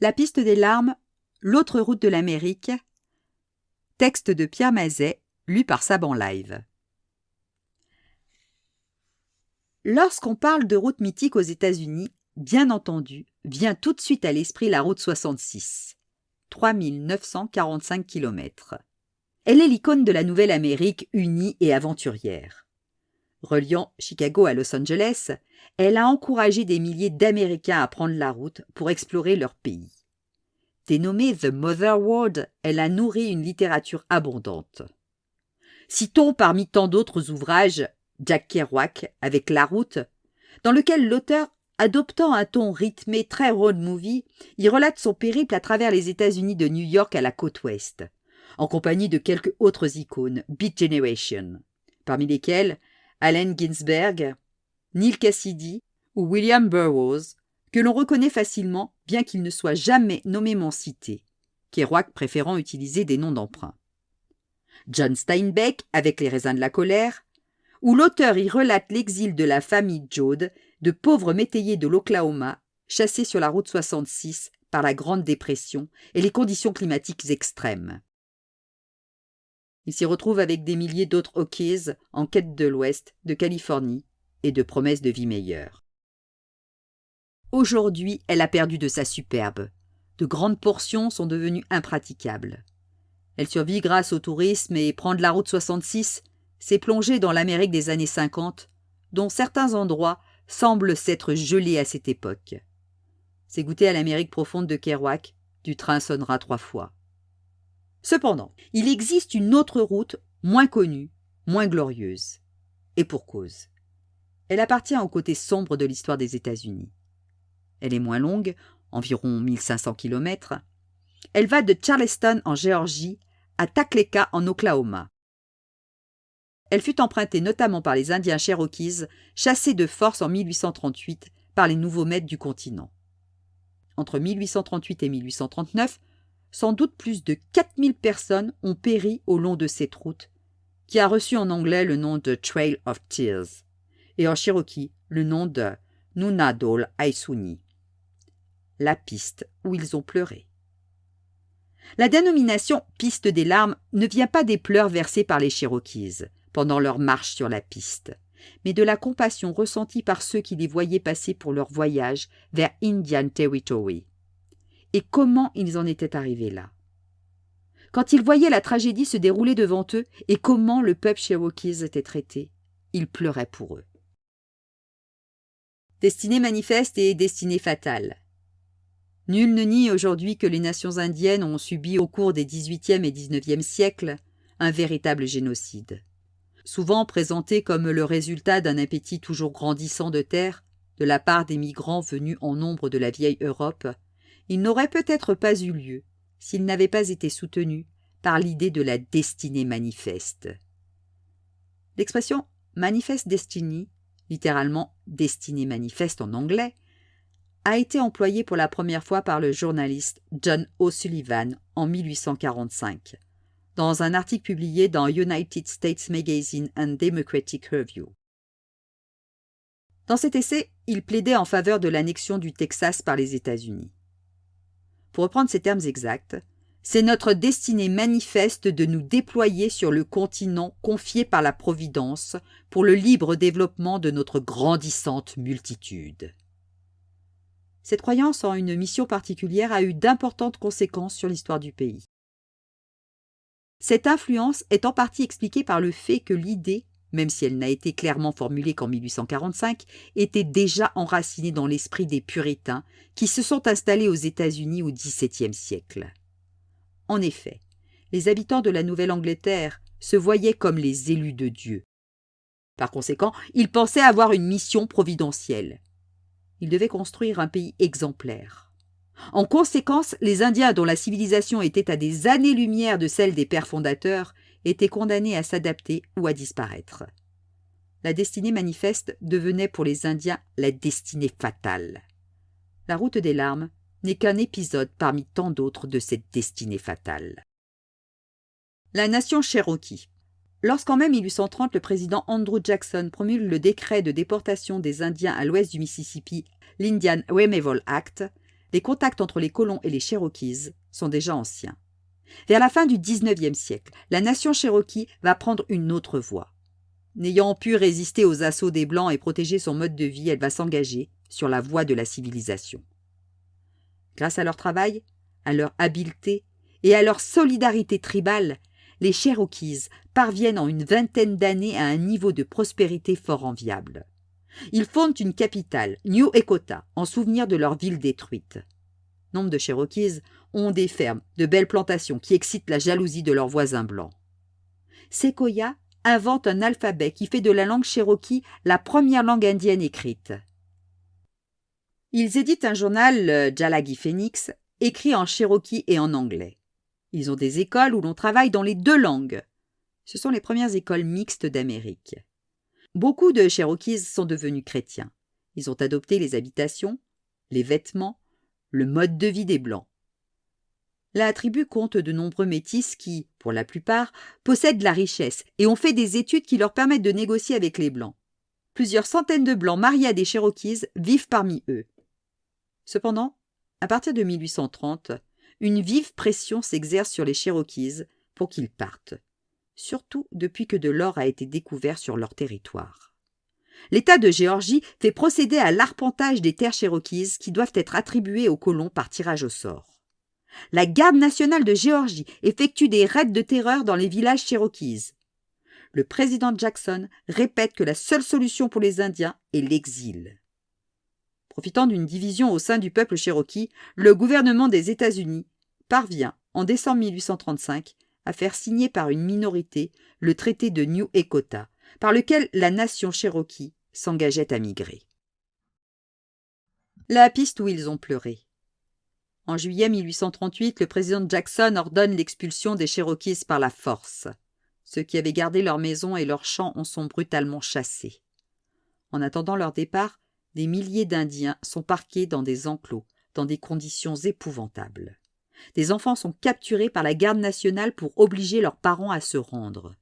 La piste des larmes, l'autre route de l'Amérique. Texte de Pierre Mazet, lu par Saban Live. Lorsqu'on parle de route mythique aux États-Unis, bien entendu, vient tout de suite à l'esprit la route 66, 3945 km. Elle est l'icône de la Nouvelle-Amérique unie et aventurière. Reliant Chicago à Los Angeles, elle a encouragé des milliers d'Américains à prendre la route pour explorer leur pays. Dénommée The Mother World, elle a nourri une littérature abondante. Citons parmi tant d'autres ouvrages Jack Kerouac avec La Route, dans lequel l'auteur, adoptant un ton rythmé très road movie, y relate son périple à travers les États-Unis de New York à la côte ouest, en compagnie de quelques autres icônes, Beat Generation, parmi lesquels Allen Ginsberg, Neal Cassidy ou William Burroughs, que l'on reconnaît facilement bien qu'ils ne soient jamais nommément cités, Kerouac préférant utiliser des noms d'emprunt. John Steinbeck avec Les raisins de la colère, où l'auteur y relate l'exil de la famille Joad, de pauvres métayers de l'Oklahoma, chassés sur la route 66 par la Grande Dépression et les conditions climatiques extrêmes. Il s'y retrouve avec des milliers d'autres Hokies en quête de l'Ouest, de Californie et de promesses de vie meilleure. Aujourd'hui, elle a perdu de sa superbe. De grandes portions sont devenues impraticables. Elle survit grâce au tourisme et prendre la route 66, c'est plonger dans l'Amérique des années 50, dont certains endroits semblent s'être gelés à cette époque. C'est goûter à l'Amérique profonde de Kerouac, du train sonnera 3 fois. Cependant, il existe une autre route, moins connue, moins glorieuse. Et pour cause. Elle appartient au côté sombre de l'histoire des États-Unis. Elle est moins longue, environ 1500 km. Elle va de Charleston en Géorgie à Tacleca en Oklahoma. Elle fut empruntée notamment par les Indiens Cherokees, chassés de force en 1838 par les nouveaux maîtres du continent. Entre 1838 et 1839, sans doute plus de 4000 personnes ont péri au long de cette route, qui a reçu en anglais le nom de Trail of Tears, et en Cherokee le nom de Nunadol Aisuni, la piste où ils ont pleuré. La dénomination « piste des larmes » ne vient pas des pleurs versés par les Cherokees pendant leur marche sur la piste, mais de la compassion ressentie par ceux qui les voyaient passer pour leur voyage vers Indian Territory. Et comment ils en étaient arrivés là? Quand ils voyaient la tragédie se dérouler devant eux et comment le peuple Cherokees était traité, ils pleuraient pour eux. Destinée manifeste et destinée fatale. Nul ne nie aujourd'hui que les nations indiennes ont subi au cours des XVIIIe et XIXe siècles un véritable génocide. Souvent présenté comme le résultat d'un appétit toujours grandissant de terre de la part des migrants venus en nombre de la vieille Europe, il n'aurait peut-être pas eu lieu s'il n'avait pas été soutenu par l'idée de la destinée manifeste. L'expression « manifest destiny », littéralement « destinée manifeste » en anglais, a été employée pour la première fois par le journaliste John O'Sullivan en 1845, dans un article publié dans United States Magazine and Democratic Review. Dans cet essai, il plaidait en faveur de l'annexion du Texas par les États-Unis. Pour reprendre ses termes exacts, c'est notre destinée manifeste de nous déployer sur le continent confié par la Providence pour le libre développement de notre grandissante multitude. Cette croyance en une mission particulière a eu d'importantes conséquences sur l'histoire du pays. Cette influence est en partie expliquée par le fait que l'idée, même si elle n'a été clairement formulée qu'en 1845, était déjà enracinée dans l'esprit des puritains qui se sont installés aux États-Unis au XVIIe siècle. En effet, les habitants de la Nouvelle-Angleterre se voyaient comme les élus de Dieu. Par conséquent, ils pensaient avoir une mission providentielle. Ils devaient construire un pays exemplaire. En conséquence, les Indiens dont la civilisation était à des années-lumière de celle des pères fondateurs étaient condamnés à s'adapter ou à disparaître. La destinée manifeste devenait pour les Indiens la destinée fatale. La route des larmes n'est qu'un épisode parmi tant d'autres de cette destinée fatale. La nation Cherokee. Lorsqu'en mai 1830, le président Andrew Jackson promulgue le décret de déportation des Indiens à l'ouest du Mississippi, l'Indian Removal Act, Les contacts entre les colons et les Cherokees sont déjà anciens. Vers la fin du 19e siècle, la nation Cherokee va prendre une autre voie. N'ayant pu résister aux assauts des Blancs et protéger son mode de vie, elle va s'engager sur la voie de la civilisation. Grâce à leur travail, à leur habileté et à leur solidarité tribale, les Cherokees parviennent en une vingtaine d'années à un niveau de prospérité fort enviable. Ils fondent une capitale, New Echota, en souvenir de leur ville détruite. Nombre de Cherokees ont des fermes, de belles plantations qui excitent la jalousie de leurs voisins blancs. Sequoyah invente un alphabet qui fait de la langue Cherokee la première langue indienne écrite. Ils éditent un journal, le Jalagi Phoenix, écrit en Cherokee et en anglais. Ils ont des écoles où l'on travaille dans les deux langues. Ce sont les premières écoles mixtes d'Amérique. Beaucoup de Cherokees sont devenus chrétiens. Ils ont adopté les habitations, les vêtements, le mode de vie des Blancs. La tribu compte de nombreux métis qui, pour la plupart, possèdent la richesse et ont fait des études qui leur permettent de négocier avec les Blancs. Plusieurs centaines de Blancs mariés à des Cherokees vivent parmi eux. Cependant, à partir de 1830, une vive pression s'exerce sur les Cherokees pour qu'ils partent, surtout depuis que de l'or a été découvert sur leur territoire. L'État de Géorgie fait procéder à l'arpentage des terres Cherokees qui doivent être attribuées aux colons par tirage au sort. La Garde nationale de Géorgie effectue des raids de terreur dans les villages Cherokees. Le président Jackson répète que la seule solution pour les Indiens est l'exil. Profitant d'une division au sein du peuple Cherokee, le gouvernement des États-Unis parvient, en décembre 1835, à faire signer par une minorité le traité de New Echota, par lequel la nation Cherokee s'engageait à migrer. La piste où ils ont pleuré. En juillet 1838, le président Jackson ordonne l'expulsion des Cherokees par la force. Ceux qui avaient gardé leurs maisons et leurs champs en sont brutalement chassés. En attendant leur départ, des milliers d'Indiens sont parqués dans des enclos, dans des conditions épouvantables. Des enfants sont capturés par la garde nationale pour obliger leurs parents à se rendre.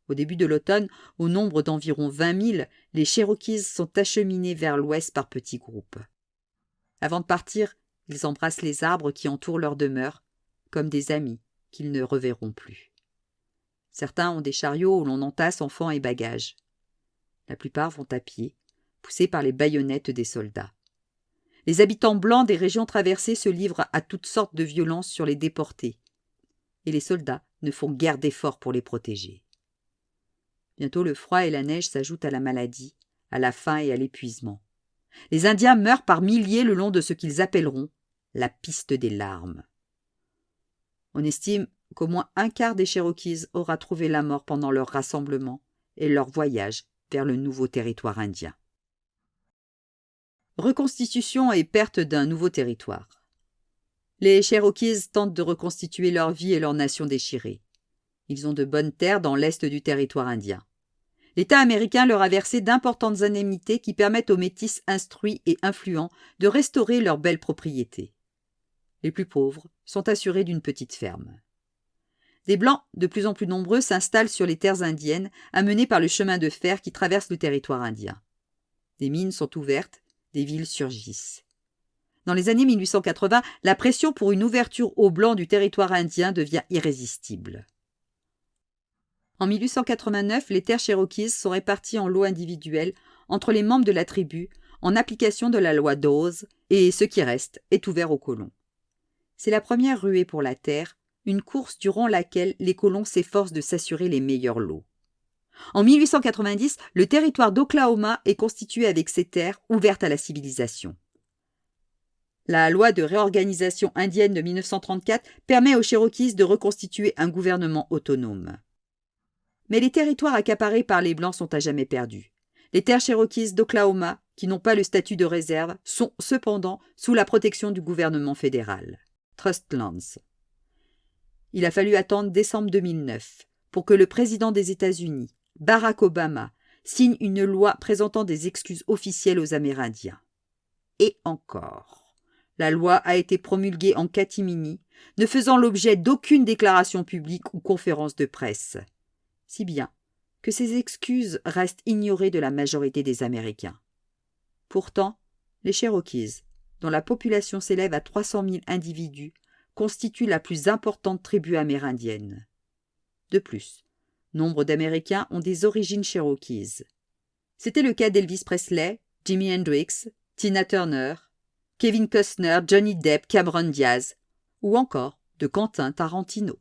Au début de l'automne, au nombre d'environ 20 000, les Cherokees sont acheminés vers l'ouest par petits groupes. Avant de partir, ils embrassent les arbres qui entourent leur demeure, comme des amis qu'ils ne reverront plus. Certains ont des chariots où l'on entasse enfants et bagages. La plupart vont à pied, poussés par les baïonnettes des soldats. Les habitants blancs des régions traversées se livrent à toutes sortes de violences sur les déportés, et les soldats ne font guère d'efforts pour les protéger. Bientôt le froid et la neige s'ajoutent à la maladie, à la faim et à l'épuisement. Les Indiens meurent par milliers le long de ce qu'ils appelleront la piste des larmes. On estime qu'au moins un quart des Cherokees aura trouvé la mort pendant leur rassemblement et leur voyage vers le nouveau territoire indien. Reconstitution et perte d'un nouveau territoire. Les Cherokees tentent de reconstituer leur vie et leur nation déchirée. Ils ont de bonnes terres dans l'est du territoire indien. L'État américain leur a versé d'importantes indemnités qui permettent aux métis instruits et influents de restaurer leurs belles propriétés. Les plus pauvres sont assurés d'une petite ferme. Des Blancs, de plus en plus nombreux, s'installent sur les terres indiennes, amenés par le chemin de fer qui traverse le territoire indien. Des mines sont ouvertes, des villes surgissent. Dans les années 1880, la pression pour une ouverture aux Blancs du territoire indien devient irrésistible. En 1889, les terres Cherokees sont réparties en lots individuels entre les membres de la tribu en application de la loi Dawes et ce qui reste est ouvert aux colons. C'est la première ruée pour la terre, une course durant laquelle les colons s'efforcent de s'assurer les meilleurs lots. En 1890, le territoire d'Oklahoma est constitué avec ses terres ouvertes à la civilisation. La loi de réorganisation indienne de 1934 permet aux Cherokees de reconstituer un gouvernement autonome. Mais les territoires accaparés par les Blancs sont à jamais perdus. Les terres Cherokees d'Oklahoma, qui n'ont pas le statut de réserve, sont cependant sous la protection du gouvernement fédéral. Trust Lands. Il a fallu attendre décembre 2009 pour que le président des États-Unis, Barack Obama, signe une loi présentant des excuses officielles aux Amérindiens. Et encore, la loi a été promulguée en catimini, ne faisant l'objet d'aucune déclaration publique ou conférence de presse. Si bien que ces excuses restent ignorées de la majorité des Américains. Pourtant, les Cherokees dont la population s'élève à 300 000 individus, constitue la plus importante tribu amérindienne. De plus, nombre d'Américains ont des origines cherokees. C'était le cas d'Elvis Presley, Jimi Hendrix, Tina Turner, Kevin Costner, Johnny Depp, Cameron Diaz, ou encore de Quentin Tarantino.